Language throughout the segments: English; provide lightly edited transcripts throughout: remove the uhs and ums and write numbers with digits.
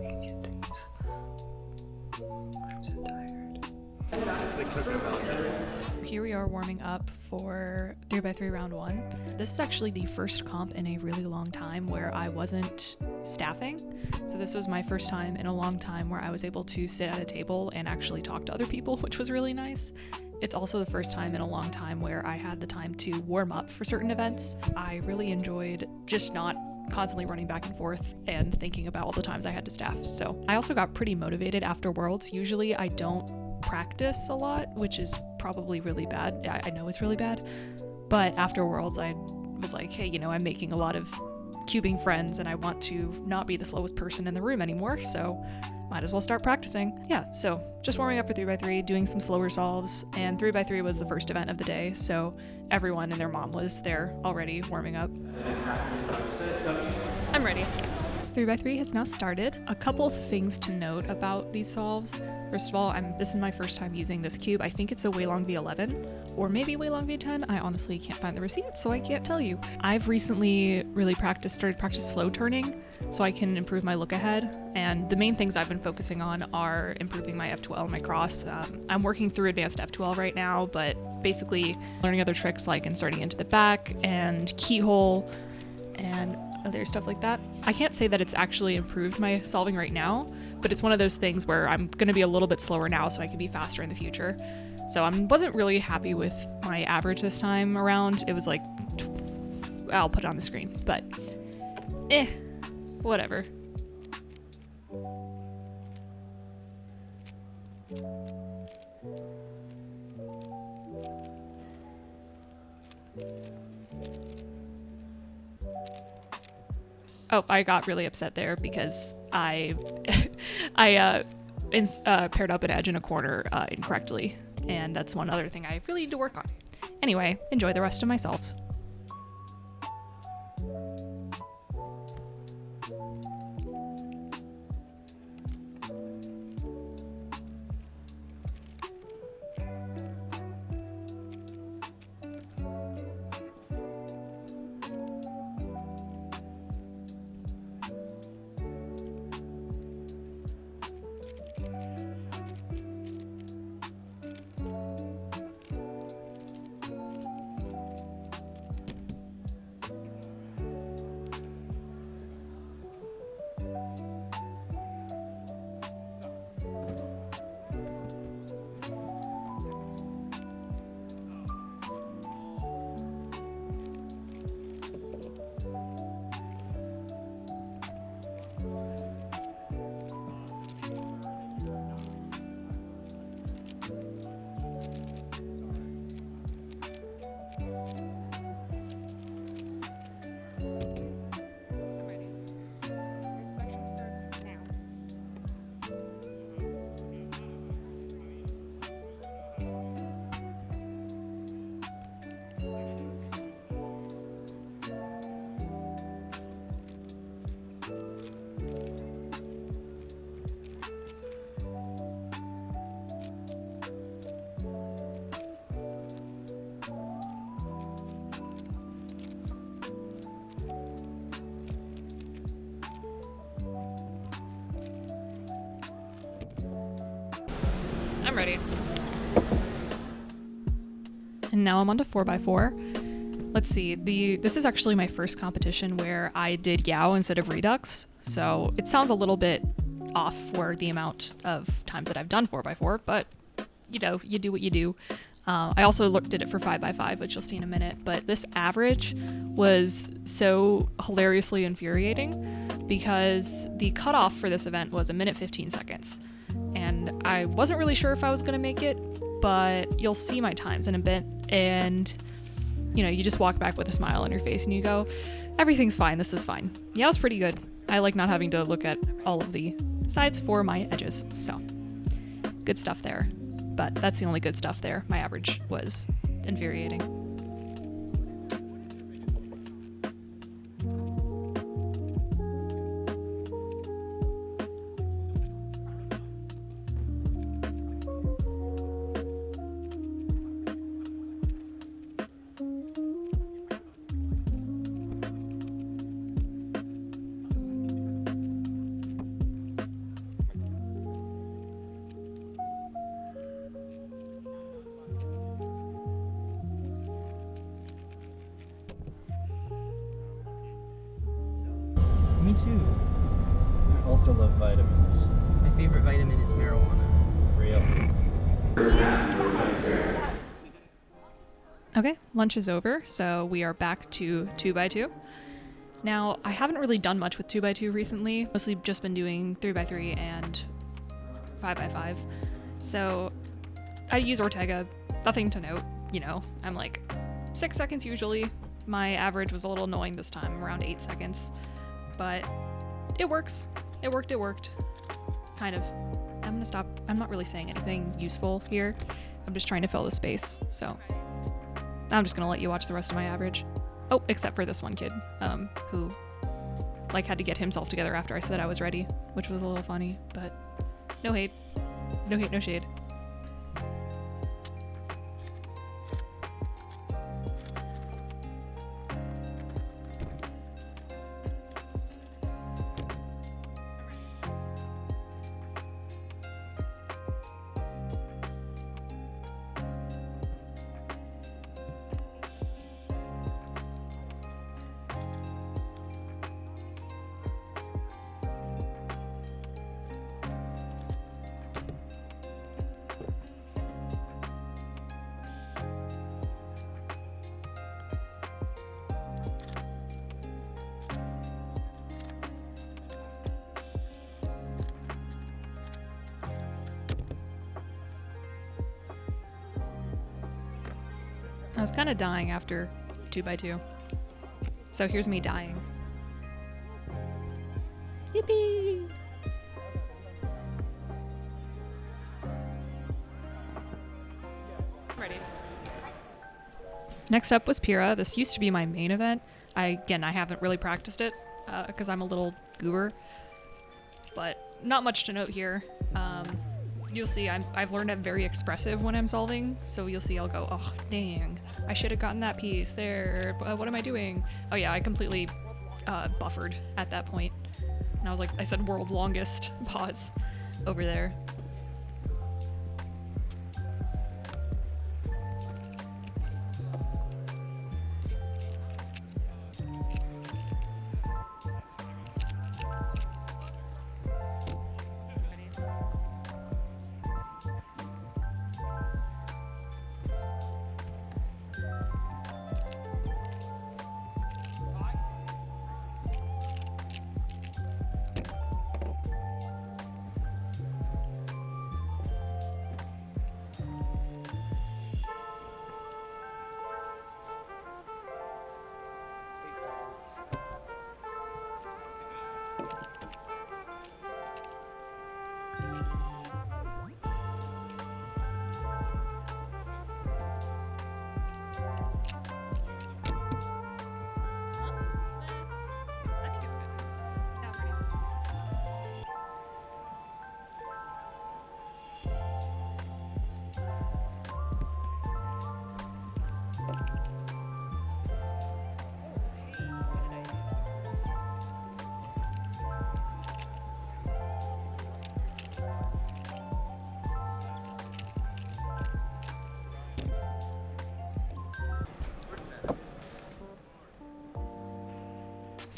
idiots. I'm so tired. Here we are warming up for 3x3 round 1. This is actually the first comp in a really long time where I wasn't staffing. So this was my first time in a long time where I was able to sit at a table and actually talk to other people, which was really nice. It's also the first time in a long time where I had the time to warm up for certain events. I really enjoyed just not constantly running back and forth and thinking about all the times I had to staff. So I also got pretty motivated after Worlds. Usually I don't practice a lot, which is probably really bad. I know it's really bad, but after Worlds I was like, hey, you know, I'm making a lot of cubing friends and I want to not be the slowest person in the room anymore, so might as well start practicing. Yeah, so just warming up for 3x3, doing some slower solves, and 3x3 was the first event of the day, so everyone and their mom was there already warming up. I'm ready. 3x3 has now started. A couple things to note about these solves. First of all, this is my first time using this cube. I think it's a Weilong V11 or maybe Weilong V10. I honestly can't find the receipt, so I can't tell you. I've recently really started practice slow turning so I can improve my look ahead. And the main things I've been focusing on are improving my F12 and my cross. I'm working through advanced F12 right now, but basically learning other tricks like inserting into the back and keyhole and other stuff like that. I can't say that it's actually improved my solving right now, but it's one of those things where I'm going to be a little bit slower now so I can be faster in the future. So I wasn't really happy with my average this time around. It was like, I'll put it on the screen, but whatever. Oh, I got really upset there because I paired up an edge in a corner incorrectly, and that's one other thing I really need to work on. Anyway, enjoy the rest of my solves. I'm ready. And now I'm on to 4x4. Let's see, this is actually my first competition where I did Yao instead of Redux, so it sounds a little bit off for the amount of times that I've done 4x4, but you know, you do what you do. I also did it for 5x5, which you'll see in a minute, but this average was so hilariously infuriating because the cutoff for this event was 1 minute 15 seconds. And I wasn't really sure if I was going to make it, but you'll see my times in a bit, and you know, you just walk back with a smile on your face and you go, everything's fine, this is fine. Yeah, it was pretty good. I like not having to look at all of the sides for my edges, so good stuff there. But that's the only good stuff there. My average was infuriating. too. I also love vitamins. My favorite vitamin is marijuana. Real. Okay, lunch is over, so we are back to 2x2. Now, I haven't really done much with 2x2 recently, mostly just been doing 3x3 and 5x5. So I use Ortega, nothing to note, you know, I'm like 6 seconds usually. My average was a little annoying this time, around 8 seconds, but it works. It worked. Kind of. I'm gonna stop. I'm not really saying anything useful here. I'm just trying to fill the space, so I'm just gonna let you watch the rest of my average. Oh, except for this one kid, who like had to get himself together after I said I was ready, which was a little funny, but no hate, no shade. I was kind of dying after 2x2. So here's me dying. Yippee! Ready. Next up was Pyra. This used to be my main event. I haven't really practiced it because I'm a little goober, but not much to note here. You'll see I've learned I'm very expressive when I'm solving, so you'll see I'll go, oh dang, I should have gotten that piece there, what am I doing? Oh yeah, I completely buffered at that point, and I was like, I said world longest pause over there.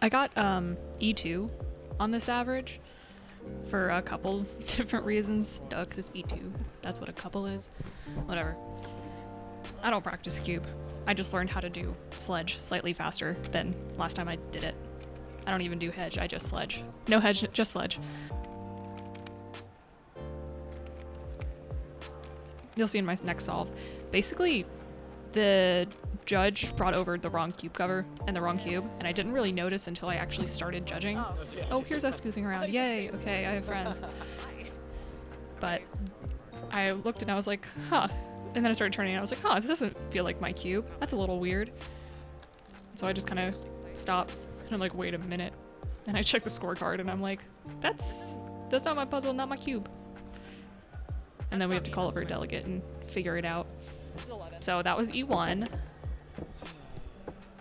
I got E2 on this average for a couple different reasons. Duh, because it's E2. That's what a couple is. Whatever. I don't practice Skewb. I just learned how to do sledge slightly faster than last time I did it. I don't even do hedge, I just sledge. No hedge, just sledge. You'll see in my next solve. Basically, the judge brought over the wrong cube cover and the wrong cube, and I didn't really notice until I actually started judging. Oh, here's us goofing around. Yay, okay, I have friends. But I looked and I was like, huh. And then I started turning and I was like, huh, this doesn't feel like my cube. That's a little weird. So I just kind of stopped and I'm like, wait a minute. And I checked the scorecard and I'm like, that's not my puzzle, not my cube. And then we have to call over a delegate and figure it out. So that was E1.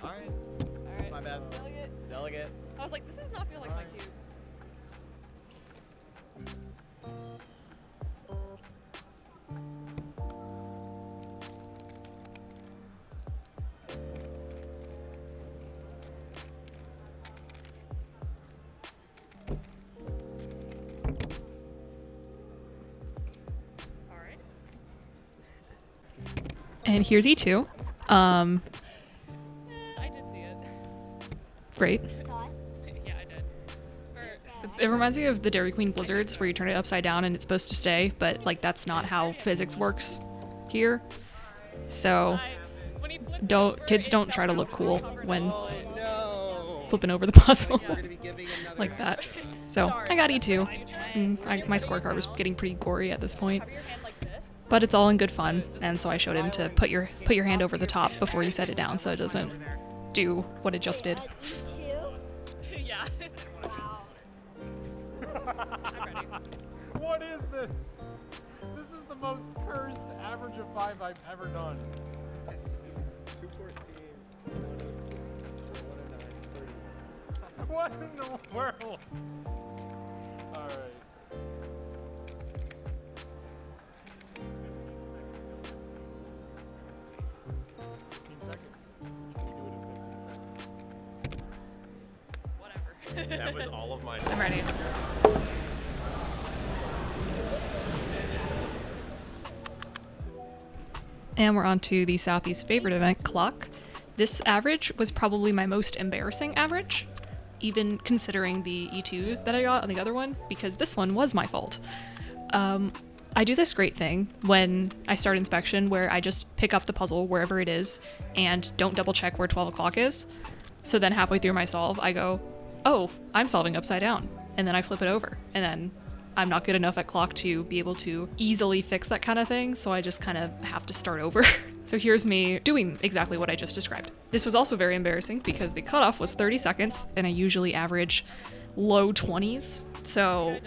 Alright. My bad. Delegate. I was like, this does not feel like my cube. Alright. And here's E2. I did see it. Great. Yeah, I did. It reminds me of the Dairy Queen blizzards where you turn it upside down and it's supposed to stay, but like that's not how physics works here. So kids don't try to look cool when flipping over the puzzle like that. So I got E2. My scorecard was getting pretty gory at this point, but it's all in good fun. And so I showed him to put your hand over the top before you set it down so it doesn't do what it just did. Yeah. I'm ready. What is this? This is the most cursed average of 5 I've ever done. 214, 106, 109, 30. What in the world? Alright. That was all of mine. I'm ready. And we're on to the Southeast favorite event, Clock. This average was probably my most embarrassing average, even considering the E2 that I got on the other one, because this one was my fault. I do this great thing when I start inspection where I just pick up the puzzle wherever it is and don't double check where 12 o'clock is. So then halfway through my solve, I go, oh, I'm solving upside down. And then I flip it over. And then I'm not good enough at clock to be able to easily fix that kind of thing, so I just kind of have to start over. So here's me doing exactly what I just described. This was also very embarrassing because the cutoff was 30 seconds, and I usually average low 20s. So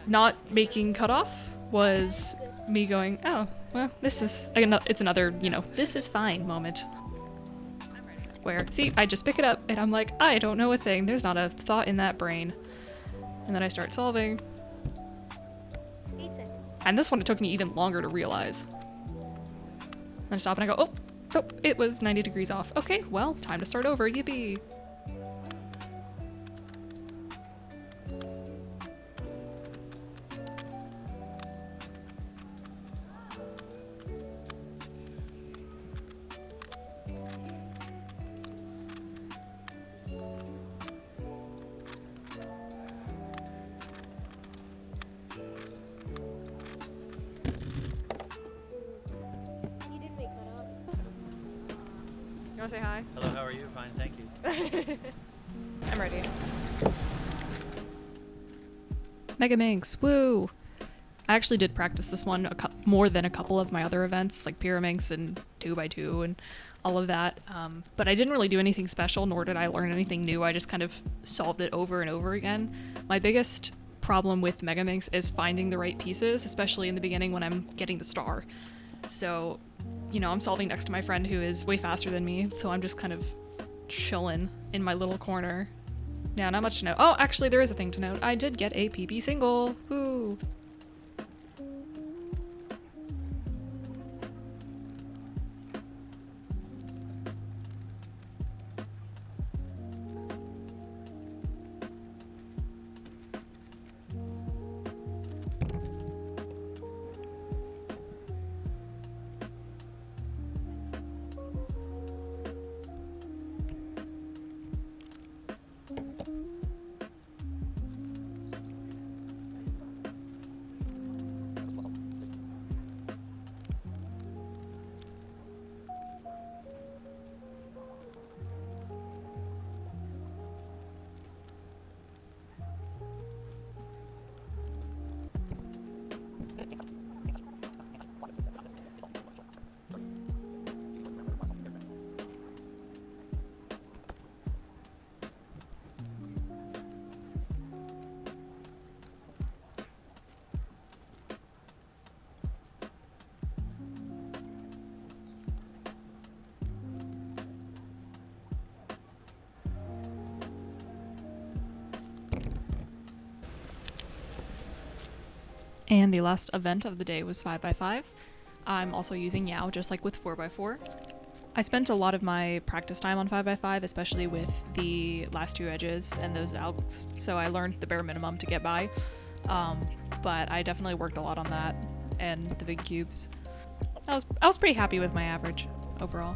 not making cutoff was me going, oh, well, this is, it's another, this is fine moment. Where, see, I just pick it up and I'm like, I don't know a thing. There's not a thought in that brain. And then I start solving. 8 seconds. And this one, it took me even longer to realize. Then I stop and I go, oh, it was 90 degrees off. Okay, well, time to start over, yippee. You didn't make that up. You wanna say hi? Hello, how are you? Fine, thank you. I'm ready. Megaminx, woo! I actually did practice this one more than a couple of my other events, like Pyraminx and 2x2 and all of that. But I didn't really do anything special, nor did I learn anything new. I just kind of solved it over and over again. My biggest problem with Megaminx is finding the right pieces, especially in the beginning when I'm getting the star. So, I'm solving next to my friend who is way faster than me, so I'm just kind of chilling in my little corner. Yeah, not much to note. Oh, actually, there is a thing to note. I did get a PP single. Woo! And the last event of the day was 5x5. I'm also using Yao, just like with 4x4. I spent a lot of my practice time on 5x5, especially with the last two edges and those algs, so I learned the bare minimum to get by. But I definitely worked a lot on that and the big cubes. I was pretty happy with my average overall.